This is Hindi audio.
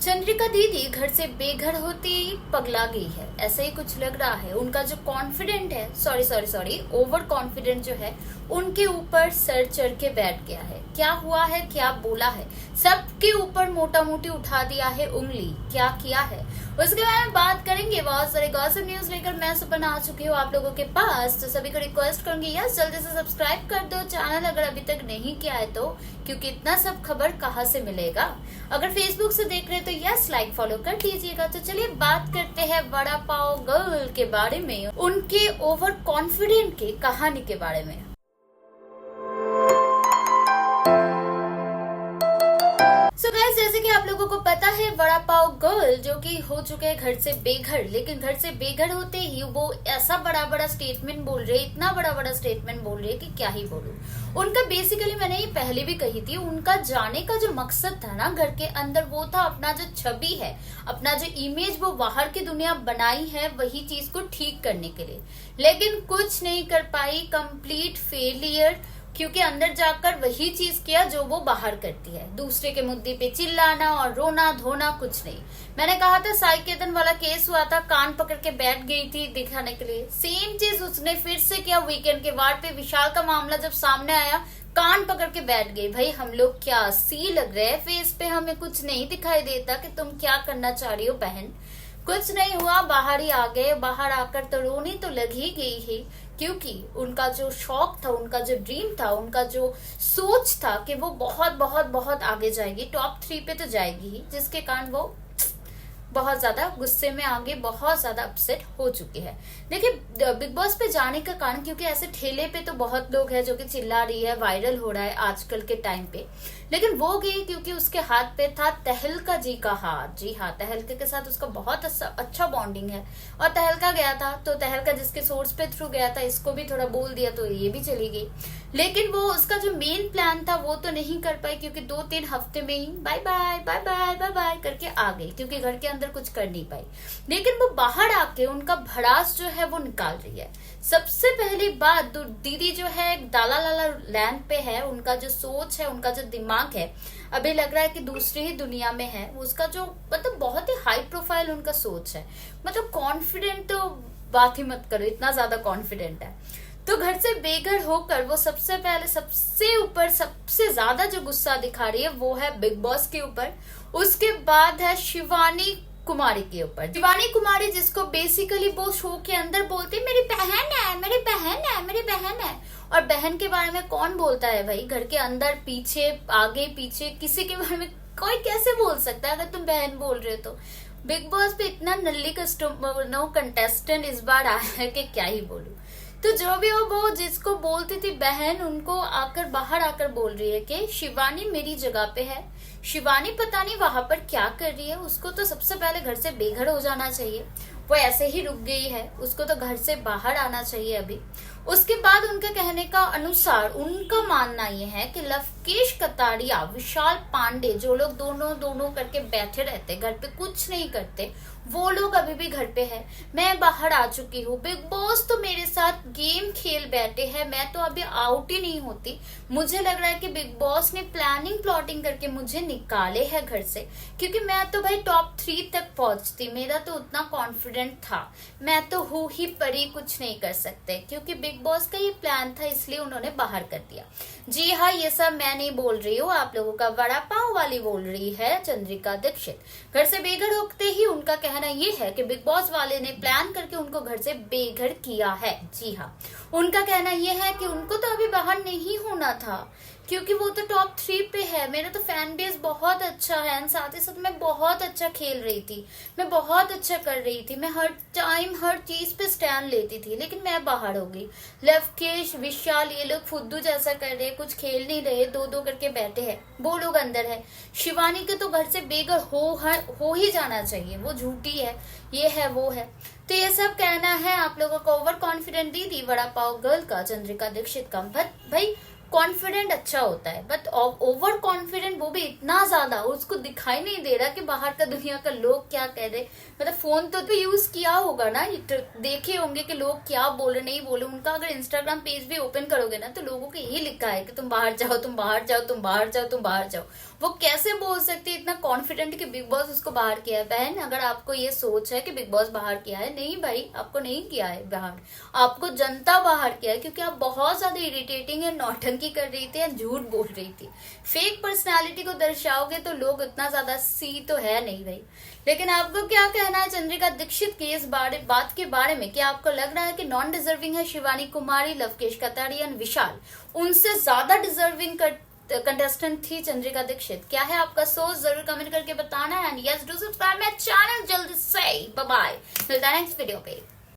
चंद्रिका दीदी घर से बेघर होते ही पगला गई है, ऐसा ही कुछ लग रहा है। उनका जो कॉन्फिडेंट है, सॉरी ओवर कॉन्फिडेंट जो है, उनके ऊपर सर चढ़ के बैठ गया है। क्या हुआ है, क्या बोला है, सबके ऊपर मोटा मोटी उठा दिया है उंगली। क्या किया है उसके बारे में बात करेंगे। बहुत सारे गॉसिप न्यूज लेकर मैं सुपन आ चुकी हूँ आप लोगों के पास। तो सभी को रिक्वेस्ट करूंगी यस जल्दी से सब्सक्राइब कर दो चैनल अगर अभी तक नहीं किया है तो, क्योंकि इतना सब खबर कहाँ से मिलेगा। अगर फेसबुक से देख रहे तो यस लाइक फॉलो कर दीजिएगा। तो चलिए बात करते हैं वड़ा पाव गर्ल के बारे में, उनके ओवर कॉन्फिडेंट की कहानी के बारे में। सो गाइस, जैसे कि आप लोगों को पता है वड़ा पाव गर्ल जो कि हो चुके हैं घर से बेघर, लेकिन घर से बेघर होते ही वो ऐसा बड़ा बड़ा स्टेटमेंट बोल रहे, इतना बड़ा बड़ा स्टेटमेंट बोल रहे कि क्या ही बोलूं। उनका बेसिकली, मैंने ये पहले भी कही थी, उनका जाने का जो मकसद था ना घर के अंदर, वो था अपना जो छवि है, अपना जो इमेज वो बाहर की दुनिया बनाई है, वही चीज को ठीक करने के लिए। लेकिन कुछ नहीं कर पाई, कंप्लीट फेलियर, क्योंकि अंदर जाकर वही चीज किया जो वो बाहर करती है। दूसरे के मुद्दे पे चिल्लाना और रोना धोना, कुछ नहीं। मैंने कहा था साई केतन वाला केस हुआ था, कान पकड़ के बैठ गई थी दिखाने के लिए, सेम चीज उसने फिर से किया वीकेंड के वार पे। विशाल का मामला जब सामने आया, कान पकड़ के बैठ गई। भाई हम लोग क्या सी लग रहे हैं फेस पे, हमें कुछ नहीं दिखाई देता कि तुम क्या करना चाह रही हो बहन। कुछ नहीं हुआ, बाहर ही आ गए। बाहर आकर तो रोनी तो लग ही गई ही, क्योंकि उनका जो शौक था, उनका जो ड्रीम था, उनका जो सोच था कि वो बहुत बहुत बहुत आगे जाएगी, टॉप 3 पे तो जाएगी ही, जिसके कारण वो बहुत ज्यादा गुस्से में आगे, बहुत ज्यादा अपसेट हो चुकी है। देखिए बिग बॉस पे जाने का कारण, क्योंकि ऐसे ठेले पे तो बहुत लोग हैं जो कि चिल्ला रही है, वायरल हो रहा है आजकल के टाइम पे, लेकिन वो गई क्योंकि उसके हाथ पे था तहलका जी का हाथ। जी हाँ, तहलका के साथ उसका बहुत अच्छा बॉन्डिंग है, और तहलका गया था तो तहलका जिसके सोर्स पे थ्रू गया था, इसको भी थोड़ा बोल दिया तो ये भी चली गई। लेकिन वो उसका जो मेन प्लान था वो तो नहीं कर पाई, क्योंकि 2-3 हफ्ते में ही bye bye bye bye bye bye करके आ गई, क्योंकि घर के अंदर कुछ कर नहीं पाई। लेकिन वो बाहर आके उनका भड़ास जो है वो निकाल रही है। सबसे पहली बात, दीदी जो है दाला लाला लैंड पे है, उनका जो सोच है, उनका जो दिमाग है, अभी लग रहा है कि दूसरी ही दुनिया में है। उसका जो मतलब बहुत ही हाई प्रोफाइल उनका सोच है, मतलब कॉन्फिडेंट तो बात ही मत करो, इतना ज्यादा कॉन्फिडेंट है। तो घर से बेघर होकर वो सबसे पहले, सबसे ऊपर, सबसे ज्यादा जो गुस्सा दिखा रही है वो है बिग बॉस के ऊपर। उसके बाद है शिवानी कुमारी के ऊपर। शिवानी कुमारी जिसको बेसिकली वो शो के अंदर बोलते मेरी बहन है, मेरी बहन है, मेरी बहन है। और बहन के बारे में कौन बोलता है भाई? घर के अंदर पीछे, आगे पीछे, किसी के बारे में कोई कैसे बोल सकता है अगर तुम बहन बोल रहे हो तो? बिग बॉस पे इतना नल्ली नो कंटेस्टेंट इस बार आया है कि क्या ही बोलूं। तो जो भी हो, वो जिसको बोलती थी बहन, उनको आकर बाहर आकर बोल रही है कि शिवानी मेरी जगह पे है। शिवानी पता नहीं वहां पर क्या कर रही है, उसको तो सबसे पहले घर से बेघर हो जाना चाहिए। वो ऐसे ही रुक गई है, उसको तो घर से बाहर आना चाहिए अभी। उसके बाद उनके कहने का अनुसार उनका मानना ये है कि लवकेश कतारिया, विशाल पांडे, जो लोग दोनों दोनों करके बैठे रहते, घर पे कुछ नहीं करते, वो लोग अभी भी घर पे है। मैं बाहर आ चुकी हूँ, बिग बॉस तो मेरे साथ गेम खेल बैठे हैं, मैं तो अभी आउट ही नहीं होती। मुझे लग रहा है कि बिग बॉस ने प्लानिंग करके मुझे निकाले है घर से, क्योंकि मैं तो भाई टॉप 3 तक पहुंचती, मेरा तो उतना कॉन्फिडेंट था। मैं तो हूँ ही परी, कुछ नहीं कर सकते, क्योंकि बिग बॉस का ये प्लान था, इसलिए उन्होंने बाहर कर दिया। जी हाँ, ये सब मैं नहीं बोल रही हूँ, आप लोगों का वड़ा पाव वाली बोल रही है चंद्रिका दीक्षित। घर से बेघर होते ही उनका कहना ये है कि बिग बॉस वाले ने प्लान करके उनको घर से बेघर किया है। जी हाँ, उनका कहना ये है कि उनको तो अभी बाहर नहीं होना था, क्योंकि वो तो टॉप 3 पे है। मेरा तो फैन बेस बहुत अच्छा है, साथ ही साथ मैं बहुत अच्छा खेल रही थी, मैं बहुत अच्छा कर रही थी, मैं हर टाइम हर चीज पे स्टैंड लेती थी, लेकिन मैं बाहर हो गई। लवकेश, विशाल, ये लोग फुद्दू जैसा कर रहे, कुछ खेल नहीं रहे, दो दो करके बैठे हैं, वो लोग अंदर है। शिवानी के तो घर से बेघर हो ही जाना चाहिए, वो झूठी है, ये है वो है। तो ये सब कहना है आप लोगों को ओवर कॉन्फिडेंट दीदी वड़ा पाव गर्ल का, चंद्रिका दीक्षित का। भाई कॉन्फिडेंट अच्छा होता है, बट ओवर कॉन्फिडेंट वो भी इतना ज्यादा, उसको दिखाई नहीं दे रहा कि बाहर का दुनिया का लोग क्या कह रहे। मतलब फोन तो भी यूज किया होगा ना, देखे होंगे कि लोग क्या बोले नहीं बोले। उनका अगर इंस्टाग्राम पेज भी ओपन करोगे ना, तो लोगों को यही लिखा है कि तुम बाहर जाओ, तुम बाहर जाओ, तुम बाहर जाओ, तुम बाहर जाओ। वो कैसे बोल सकती है इतना कॉन्फिडेंट कि बिग बॉस उसको बाहर किया है? बहन, अगर आपको ये सोच है कि बिग बॉस बाहर किया है, नहीं भाई, आपको नहीं किया है बाहर, आपको जनता बाहर किया है, क्योंकि आप बहुत ज्यादा इरिटेटिंग है, नौटंकी कर रही थी, झूठ बोल रही थी। फेक पर्सनालिटी को दर्शाओगे तो लोग इतना ज्यादा सी तो है नहीं भाई। लेकिन आपको क्या कहना है चंद्रिका दीक्षित की इस बात के बारे में? क्या आपको लग रहा है कि नॉन डिजर्विंग है शिवानी कुमारी, लवकेश कतारिया, विशाल? उनसे ज्यादा डिजर्विंग कंटेस्टेंट थी चंद्रिका दीक्षित। क्या है आपका सोच? जरूर कमेंट करके बताना। And yes, do subscribe my channel जल्दी से। बाय बाय, मिलता है नेक्स्ट वीडियो पे।